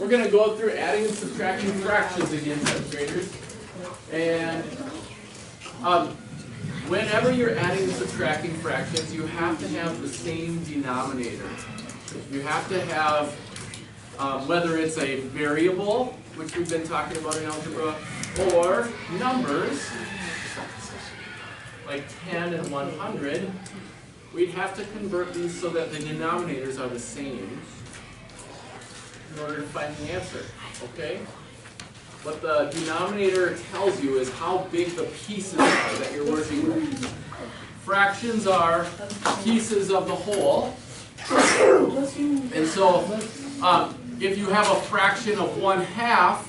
We're going to go through adding and subtracting fractions again, 7th graders. And whenever you're adding and subtracting fractions, you have to have the same denominator. You have to have, whether it's a variable, which we've been talking about in algebra, or numbers, like 10 and 100, we'd have to convert these so that the denominators are the same in order to find the answer, okay? What the denominator tells you is how big the pieces are that you're working with. Fractions are pieces of the whole. And so, if you have a fraction of 1/2,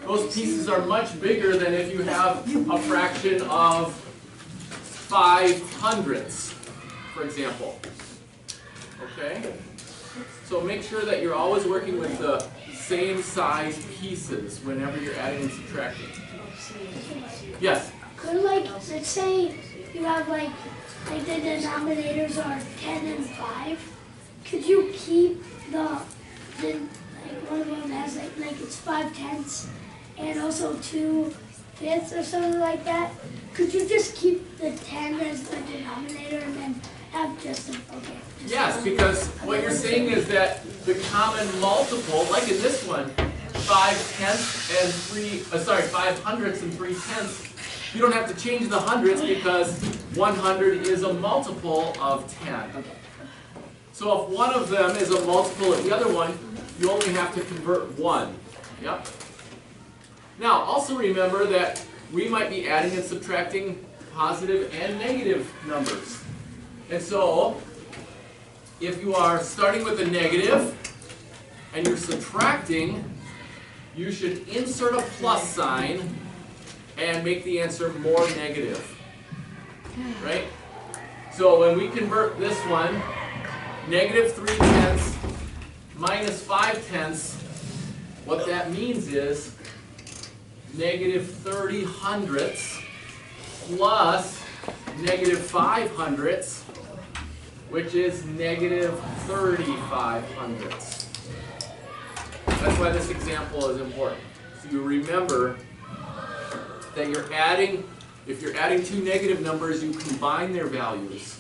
those pieces are much bigger than if you have a fraction of 5/100ths, for example. Okay? So make sure that you're always working with the same size pieces whenever you're adding and subtracting. Yes? Could, like, let's say you have like the denominators are 10 and 5. Could you keep the like one of them has like it's 5/10 and also 2/5 or something like that? Could you just keep the 10 as the denominator and then have just an, okay. Yes, because what you're saying is that the common multiple, like in this one, 5/10 and 5/100ths and 3/10, you don't have to change the hundreds because 100 is a multiple of 10. So if one of them is a multiple of the other one, you only have to convert one. Yep. Now, also remember that we might be adding and subtracting positive and negative numbers. And so, if you are starting with a negative and you're subtracting, you should insert a plus sign and make the answer more negative. Right? So when we convert this one, negative 3/10 minus 5/10, what that means is negative 30/100ths plus negative 5/100ths, which is negative 35/100ths. That's why this example is important. So you remember that you're adding, if you're adding two negative numbers, you combine their values.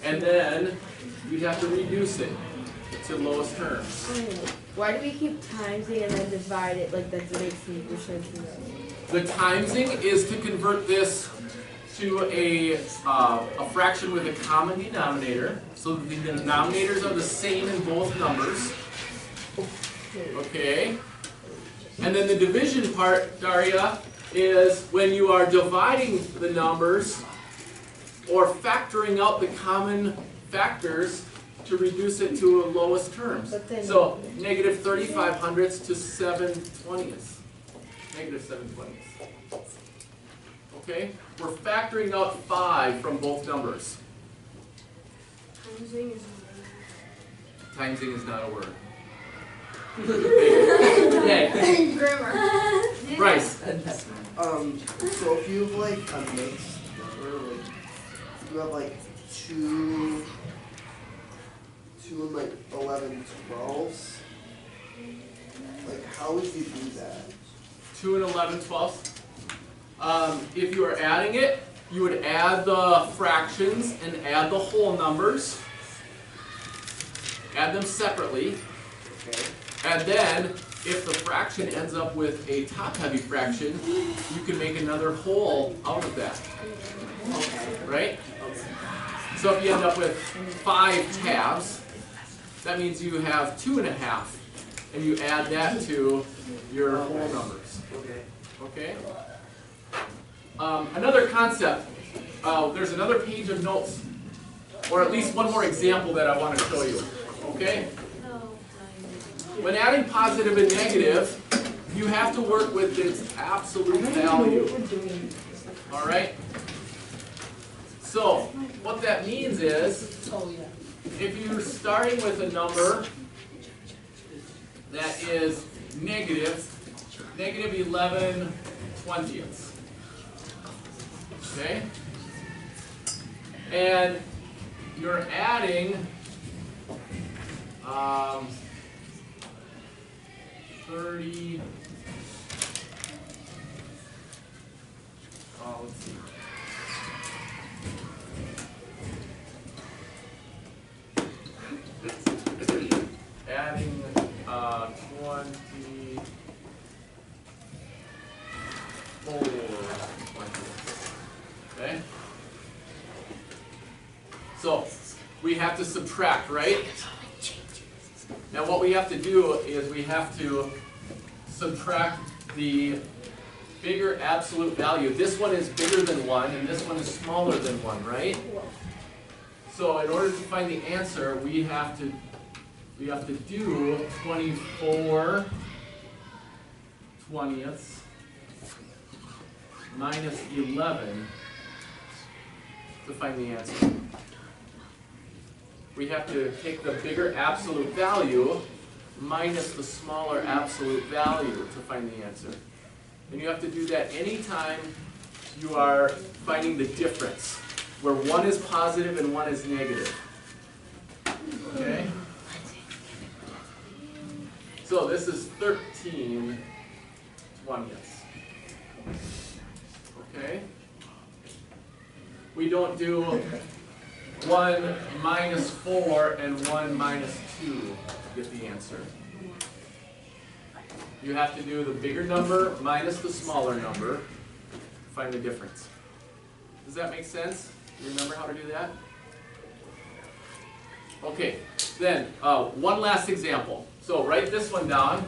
And then you'd have to reduce it to lowest terms. Why do we keep timesing and then divide it like that makes the percent? The timesing is to convert this to a fraction with a common denominator, so that the denominators are the same in both numbers. Okay? And then the division part, Daria, is when you are dividing the numbers or factoring out the common factors to reduce it to a lowest terms. So negative 35/100ths to 7/20ths. Negative 7/20ths. Okay? We're factoring out 5 from both numbers. Timesing is not a word. Okay. Grammar. Bryce. So if you have like a mixed number, like you have like 2 and like 11 12s, like how would you do that? 2 and 11/12. If you are adding it, you would add the fractions and add the whole numbers. Add them separately. Okay. And then, if the fraction ends up with a top-heavy fraction, you can make another whole out of that. Right? So if you end up with 5/2, that means you have 2.5, and you add that to your whole numbers. Okay. Okay? Another concept, there's another page of notes, or at least one more example that I want to show you. Okay? When adding positive and negative, you have to work with its absolute value. Alright? So, what that means is, if you're starting with a number that is negative 11/20ths. Okay? And you're adding 30. Let's see. Adding 24. Okay? So we have to subtract, right? Now what we have to do is we have to subtract the bigger absolute value. This one is bigger than 1 and this one is smaller than 1, right? So in order to find the answer, we have to do 24 20ths minus 11 to find the answer. We have to take the bigger absolute value minus the smaller absolute value to find the answer. And you have to do that anytime you are finding the difference, where one is positive and one is negative. Okay? So this is 13 20ths. Okay? We don't do 1 minus 4 and 1 minus 2 to get the answer. You have to do the bigger number minus the smaller number to find the difference. Does that make sense? You remember how to do that? Okay, then one last example. So write this one down.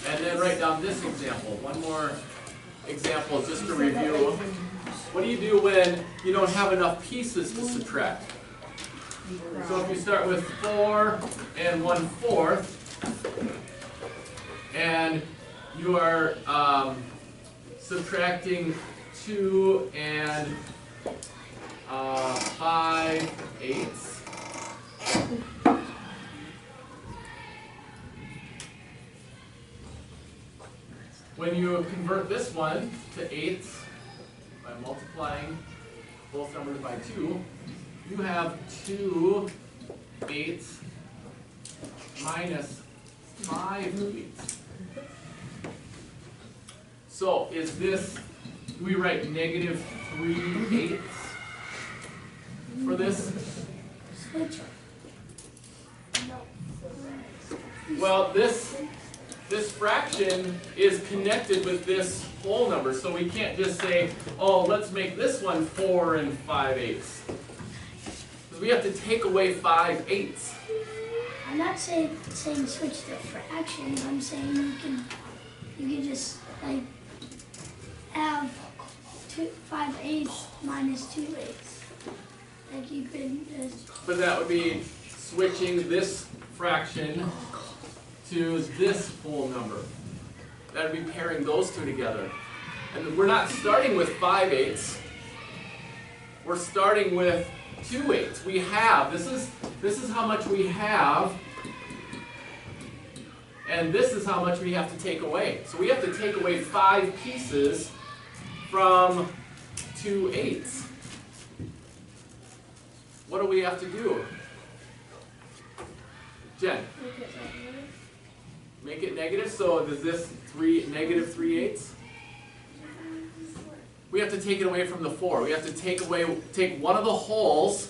And then write down this example. One more example just to review. What do you do when you don't have enough pieces to subtract? So if you start with 4 and 1/4, and you are subtracting 2 and 5/8. When you convert this one to 8ths by multiplying both numbers by 2, you have 2/8 minus 5/8. So is this, do we write negative 3/8 for this? Well, this fraction is connected with this whole number, so we can't just say, oh, let's make this one 4 and 5/8. Because we have to take away 5/8. I'm not saying switch the fractions. I'm saying you can just like have 5/8 minus 2/8. Like you could just. But that would be switching this fraction to this whole number. That would be pairing those two together. And we're not starting with 5/8. We're starting with 2/8. We have, this is how much we have, and this is how much we have to take away. So we have to take away 5 pieces from 2/8. What do we have to do? Jen? Make it negative, so does this negative 3/8? We have to take it away from the 4. We have to take one of the wholes.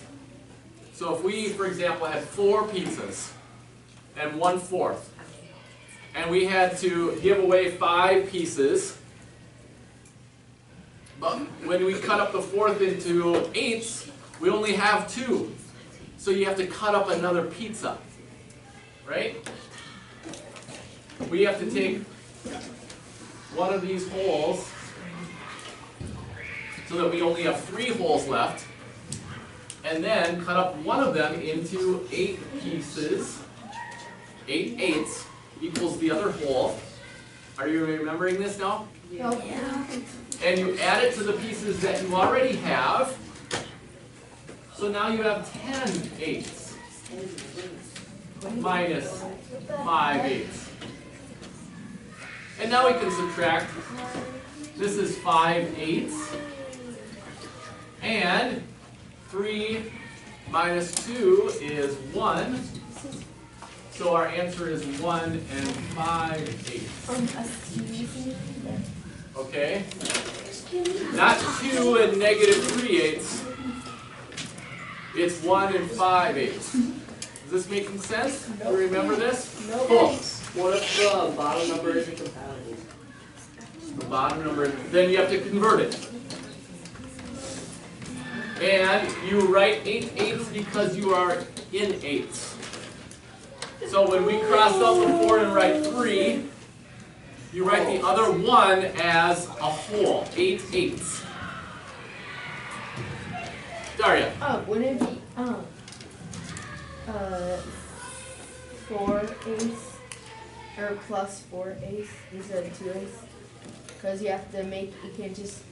So if we, for example, had 4 pizzas and 1/4, and we had to give away 5 pieces, but when we cut up the 4th into 8ths, we only have 2. So you have to cut up another pizza, right? We have to take one of these holes so that we only have 3 holes left, and then cut up one of them into 8 pieces. 8/8 equals the other hole. Are you remembering this now? Yeah. And you add it to the pieces that you already have. So now you have 10/8 minus 5/8. And now we can subtract. This is 5/8 and 3 minus 2 is 1. So our answer is 1 5/8. Okay? Not 2 3/8. It's 1 5/8. Is this making sense? Do you remember this? Cool. What if the bottom number isn't compatible? The bottom number, then you have to convert it. And you write 8/8 because you are in eighths. So when we cross out the 4 and write 3, you write the other 1 as a whole, 8/8. Daria. Wouldn't it be 4/8 or plus 4/8 instead of 2/8? Because you have to make, you can't just.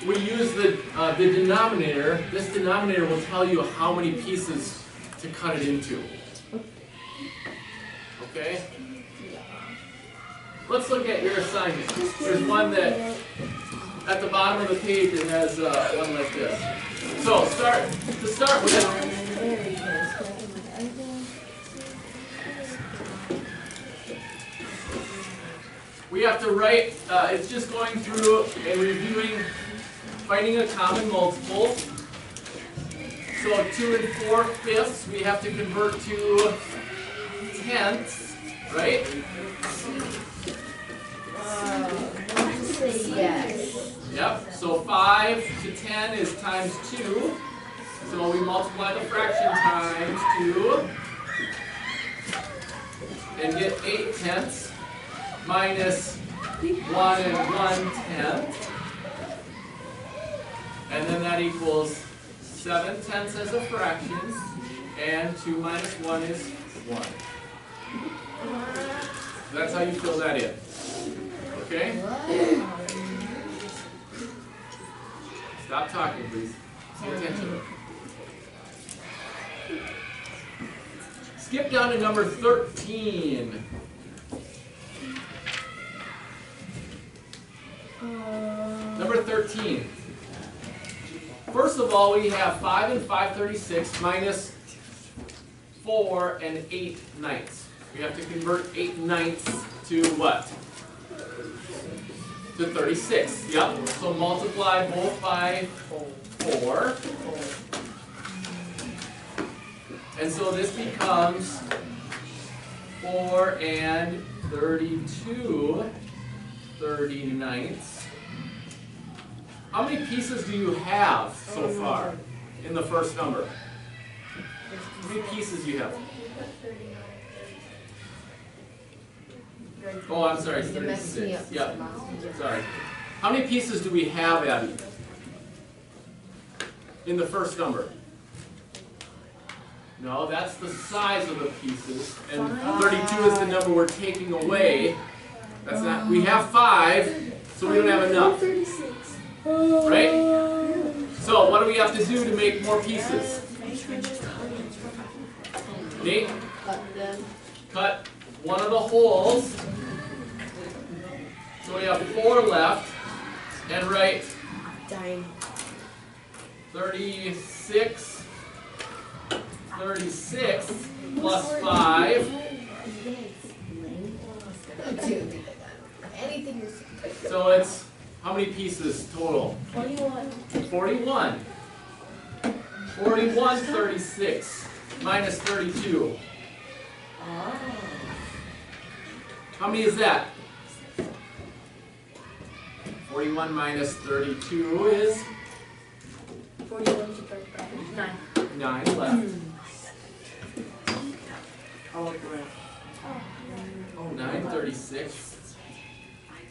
We use the denominator. This denominator will tell you how many pieces to cut it into. Okay? Let's look at your assignment. There's one that, at the bottom of the page, it has one like this. So, to start with, we have to write, it's just going through and reviewing, finding a common multiple. So 2 4/5 we have to convert to tenths, right? Yes. Yep, so 5 to 10 is times 2. So we multiply the fraction times 2 and get 8/10 minus 1 1/10. And then that equals 7/10 as a fraction, and 2 minus 1 is 1. So that's how you fill that in. Okay? Stop talking, please. Pay attention. Skip down to number 13. Number 13. First of all, we have 5 and 5/36 minus 4 and 8/9. We have to convert 8/9 to what? To 36. Yep. So multiply both by 4. And so this becomes 4 and 32 39. How many pieces do you have so far in the first number? How many pieces do you have? Oh, I'm sorry, it's 36. Yep. Sorry. How many pieces do we have, Abby? In the first number? No, that's the size of the pieces. And 32 is the number we're taking away. That's not, we have 5, so we don't have enough. Right? So what do we have to do to make more pieces? Nate? Cut one of the holes. So we have 4 left. And write 36 plus 5. So it's how many pieces total? 41. 41. 41 36 minus 32. How many is that? 41 minus 32 is 9 left. Oh, 9 36.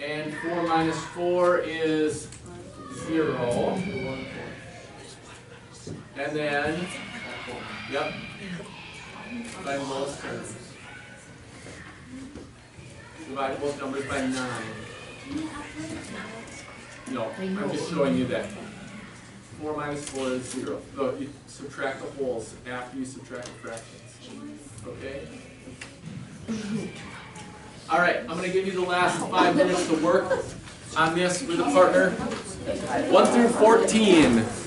And 4 minus 4 is 0. And then, yep, by most terms. Divide both numbers by 9. No, I'm just showing you that. 4 minus 4 is 0. So you subtract the wholes after you subtract the fractions. Okay? Alright, I'm going to give you the last 5 minutes to work on this with a partner. 1 through 14.